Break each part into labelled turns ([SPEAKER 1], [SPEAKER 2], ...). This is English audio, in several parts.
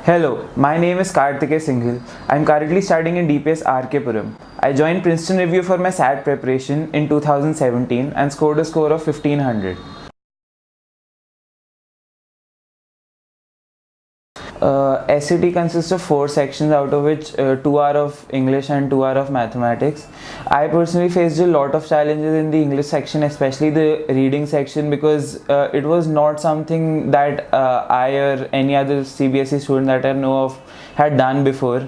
[SPEAKER 1] Hello, my name is Kartik Singhal. I am currently studying in DPS Rk Puram. I joined Princeton Review for my SAT preparation in 2017 and scored a score of 1500. SAT consists of 4 sections, out of which 2 are of English and 2 are of mathematics. I personally faced a lot of challenges in the English section, especially the reading section, because it was not something that I or any other CBSE student that I know of had done before.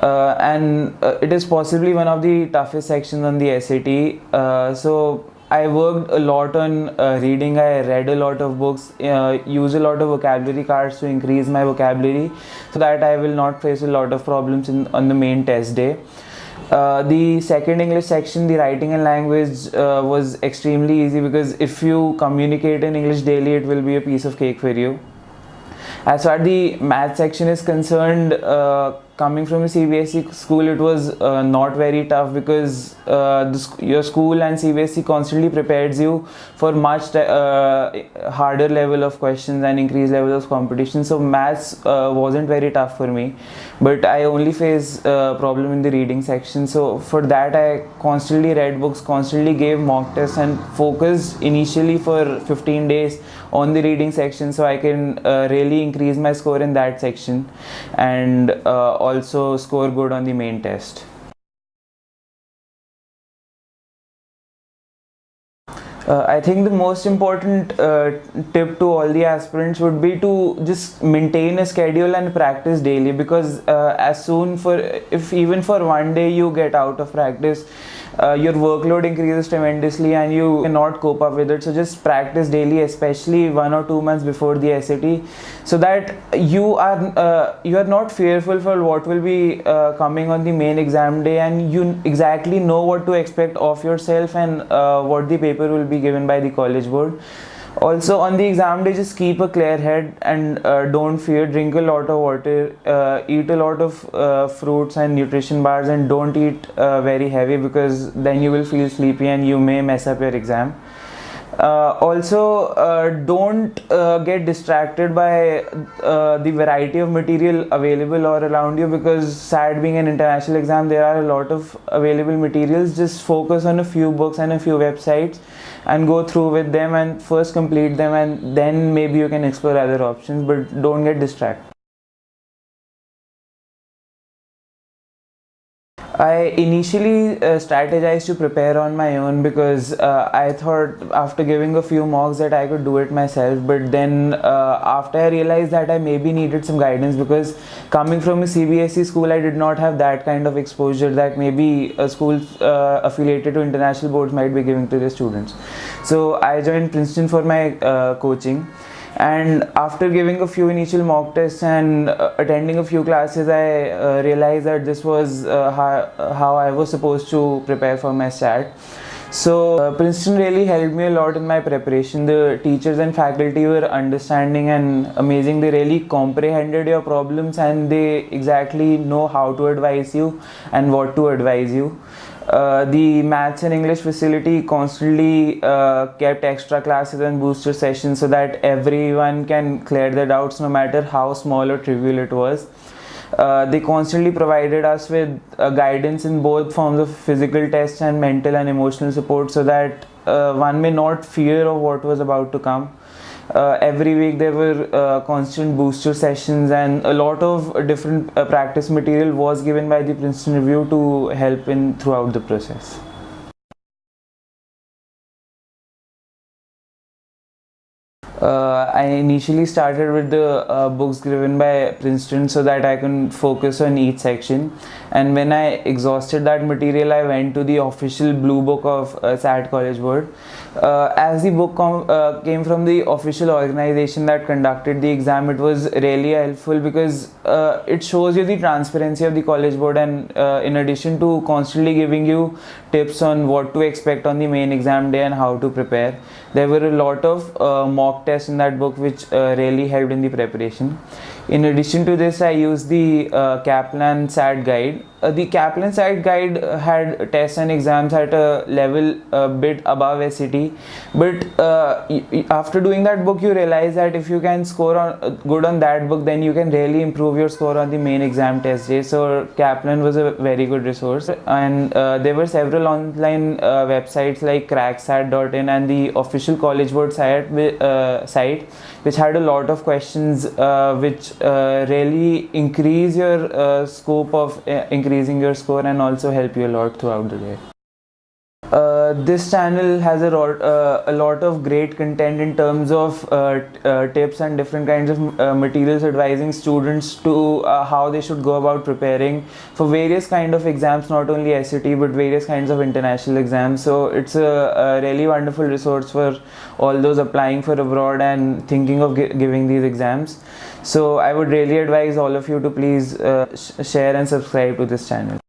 [SPEAKER 1] And it is possibly one of the toughest sections on the SAT. So I worked a lot on reading. I read a lot of books, used a lot of vocabulary cards to increase my vocabulary so that I will not face a lot of problems on the main test day. The second English section, the writing and language, was extremely easy because if you communicate in English daily, it will be a piece of cake for you. As far as the math section is concerned, coming from a CBSE school, it was not very tough because your school and CBSE constantly prepares you for much harder level of questions and increased level of competition. So maths wasn't very tough for me, but I only faced problem in the reading section. So for that, I constantly read books, constantly gave mock tests, and focused initially for 15 days on the reading section so I can really increase my score in that section and also score good on the main test. I think the most important tip to all the aspirants would be to just maintain a schedule and practice daily, because if even for one day you get out of practice, your workload increases tremendously and you cannot cope up with it. So just practice daily, especially 1 or 2 months before the SAT, so that you are not fearful for what will be coming on the main exam day, and you exactly know what to expect of yourself and what the paper will be given by the college board. Also on the exam day, just keep a clear head and don't fear. Drink a lot of water, eat a lot of fruits and nutrition bars, and don't eat very heavy, because then you will feel sleepy and you may mess up your exam. Don't get distracted by the variety of material available or around you, because SAT being an international exam, there are a lot of available materials. Just focus on a few books and a few websites and go through with them and first complete them, and then maybe you can explore other options, but don't get distracted. I initially strategized to prepare on my own, because I thought after giving a few mocks that I could do it myself, but then after I realized that I maybe needed some guidance, because coming from a CBSE school, I did not have that kind of exposure that maybe a school affiliated to international boards might be giving to their students. So I joined Princeton for my coaching. And after giving a few initial mock tests and attending a few classes, I realized that this was how I was supposed to prepare for my SAT. So Princeton really helped me a lot in my preparation. The teachers and faculty were understanding and amazing. They really comprehended your problems and they exactly know how to advise you and what to advise you. The maths and English facility constantly kept extra classes and booster sessions so that everyone can clear their doubts, no matter how small or trivial it was. They constantly provided us with guidance in both forms of physical tests and mental and emotional support, so that one may not fear of what was about to come. Every week there were constant booster sessions, and a lot of different practice material was given by the Princeton Review to help in throughout the process. I initially started with the books given by Princeton so that I can focus on each section, and when I exhausted that material, I went to the official blue book of SAT College Board. As the book came from the official organization that conducted the exam, it was really helpful because it shows you the transparency of the college board, and in addition to constantly giving you tips on what to expect on the main exam day and how to prepare, there were a lot of mock tests in that book which really helped in the preparation. In addition to this, I used the Kaplan SAT guide, the Kaplan site guide had tests and exams at a level a bit above SCT, but after doing that book, you realize that if you can score good on that book, then you can really improve your score on the main exam test day. So Kaplan was a very good resource, and there were several online websites like cracksat.in and the official college board site, which had a lot of questions which really increase your scope of increasing your score and also help you a lot throughout the day. This channel has a lot of great content in terms of tips and different kinds of materials advising students to how they should go about preparing for various kind of exams, not only SCT but various kinds of international exams. So it's a really wonderful resource for all those applying for abroad and thinking of giving these exams. So I would really advise all of you to please share and subscribe to this channel.